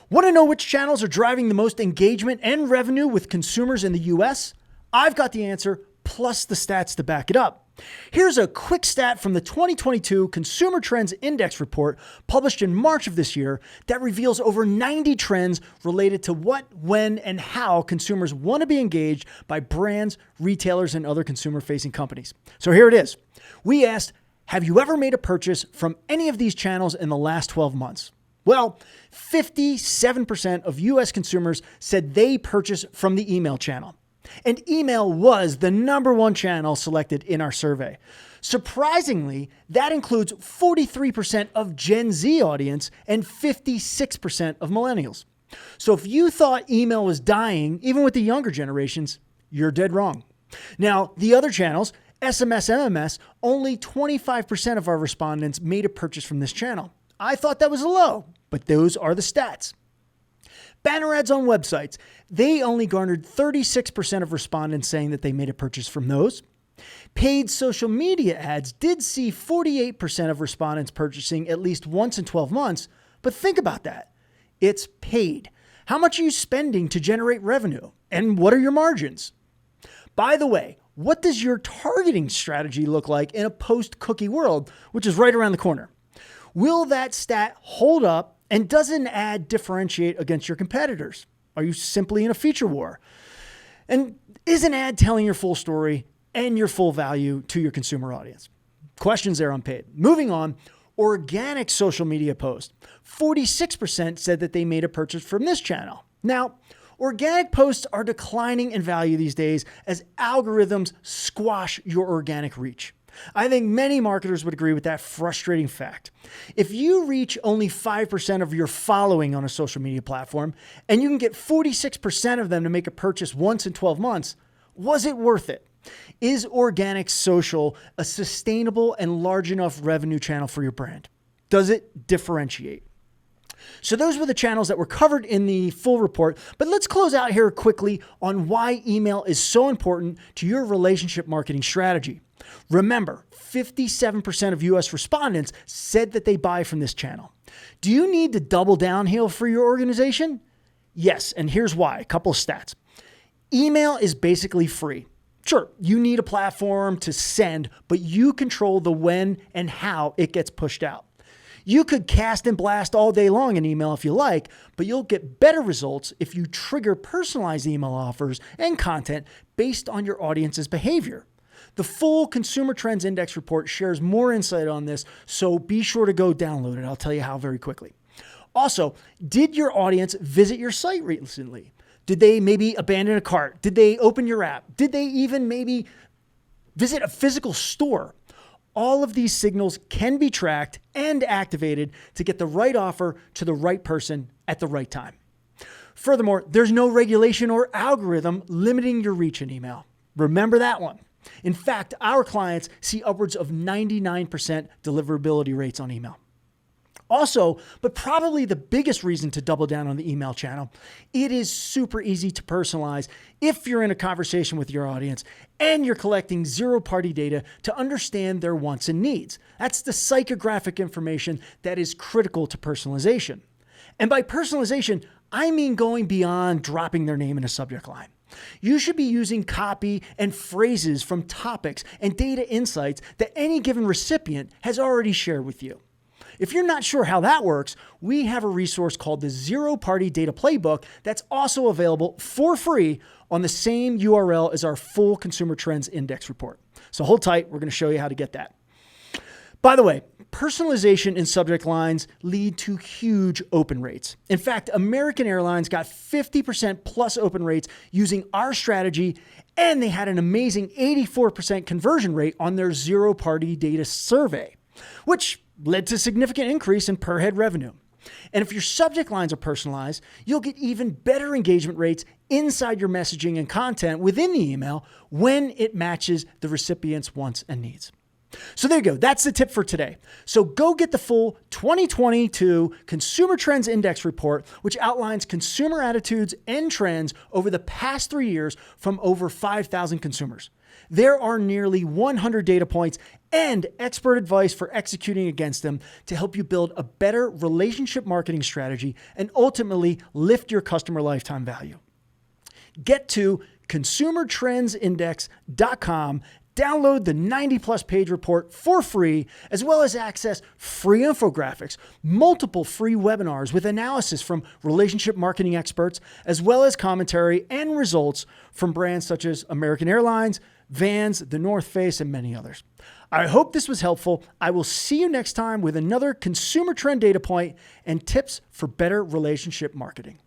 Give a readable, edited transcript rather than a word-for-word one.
Want to know which channels are driving the most engagement and revenue with consumers in the US? I've got the answer, plus the stats to back it up. Here's a quick stat from the 2022 Consumer Trends Index report published in March of this year that reveals over 90 trends related to what, when, and how consumers want to be engaged by brands, retailers, and other consumer-facing companies. So here it is. We asked, have you ever made a purchase from any of these channels in the last 12 months? Well, 57% of US consumers said they purchased from the email channel. And email was the number one channel selected in our survey. Surprisingly, that includes 43% of Gen Z audience and 56% of millennials. So if you thought email was dying, even with the younger generations, you're dead wrong. Now, the other channels, SMSMMS, only 25% of our respondents made a purchase from this channel. I thought that was low, but those are the stats. Banner ads on websites, they only garnered 36% of respondents saying that they made a purchase from those. Paid social media ads did see 48% of respondents purchasing at least once in 12 months, but think about that. It's paid. How much are you spending to generate revenue? And what are your margins? By the way, what does your targeting strategy look like in a post-cookie world, which is right around the corner? Will that stat hold up? And does an ad differentiate against your competitors? Are you simply in a feature war? And is an ad telling your full story and your full value to your consumer audience? Questions there on paid. Moving on, organic social media posts. 46% said that they made a purchase from this channel. Now, organic posts are declining in value these days as algorithms squash your organic reach. I think many marketers would agree with that frustrating fact. If you reach only 5% of your following on a social media platform and you can get 46% of them to make a purchase once in 12 months, was it worth it? Is organic social a sustainable and large enough revenue channel for your brand? Does it differentiate? So those were the channels that were covered in the full report, but let's close out here quickly on why email is so important to your relationship marketing strategy. Remember, 57% of US respondents said that they buy from this channel. Do you need to double downhill for your organization? Yes, and here's why. A couple of stats. Email is basically free. Sure, you need a platform to send, but you control the when and how it gets pushed out. You could cast and blast all day long in email if you like, but you'll get better results if you trigger personalized email offers and content based on your audience's behavior. The full Consumer Trends Index report shares more insight on this, so be sure to go download it. I'll tell you how very quickly. Also, did your audience visit your site recently? Did they maybe abandon a cart? Did they open your app? Did they even maybe visit a physical store? All of these signals can be tracked and activated to get the right offer to the right person at the right time. Furthermore, there's no regulation or algorithm limiting your reach in email. Remember that one. In fact, our clients see upwards of 99% deliverability rates on email. Also, but probably the biggest reason to double down on the email channel, it is super easy to personalize if you're in a conversation with your audience and you're collecting zero-party data to understand their wants and needs. That's the psychographic information that is critical to personalization. And by personalization, I mean going beyond dropping their name in a subject line. You should be using copy and phrases from topics and data insights that any given recipient has already shared with you. If you're not sure how that works, we have a resource called the Zero Party Data Playbook that's also available for free on the same URL as our full Consumer Trends Index report. So hold tight, we're going to show you how to get that. By the way, personalization in subject lines lead to huge open rates. In fact, American Airlines got 50% plus open rates using our strategy, and they had an amazing 84% conversion rate on their zero-party data survey, which led to significant increase in per head revenue. And if your subject lines are personalized, you'll get even better engagement rates inside your messaging and content within the email when it matches the recipient's wants and needs. So there you go. That's the tip for today. So go get the full 2022 Consumer Trends Index report, which outlines consumer attitudes and trends over the past 3 years from over 5,000 consumers. There are nearly 100 data points and expert advice for executing against them to help you build a better relationship marketing strategy and ultimately lift your customer lifetime value. Get to consumertrendsindex.com. Download the 90-plus page report for free, as well as access free infographics, multiple free webinars with analysis from relationship marketing experts, as well as commentary and results from brands such as American Airlines, Vans, The North Face, and many others. I hope this was helpful. I will see you next time with another consumer trend data point and tips for better relationship marketing.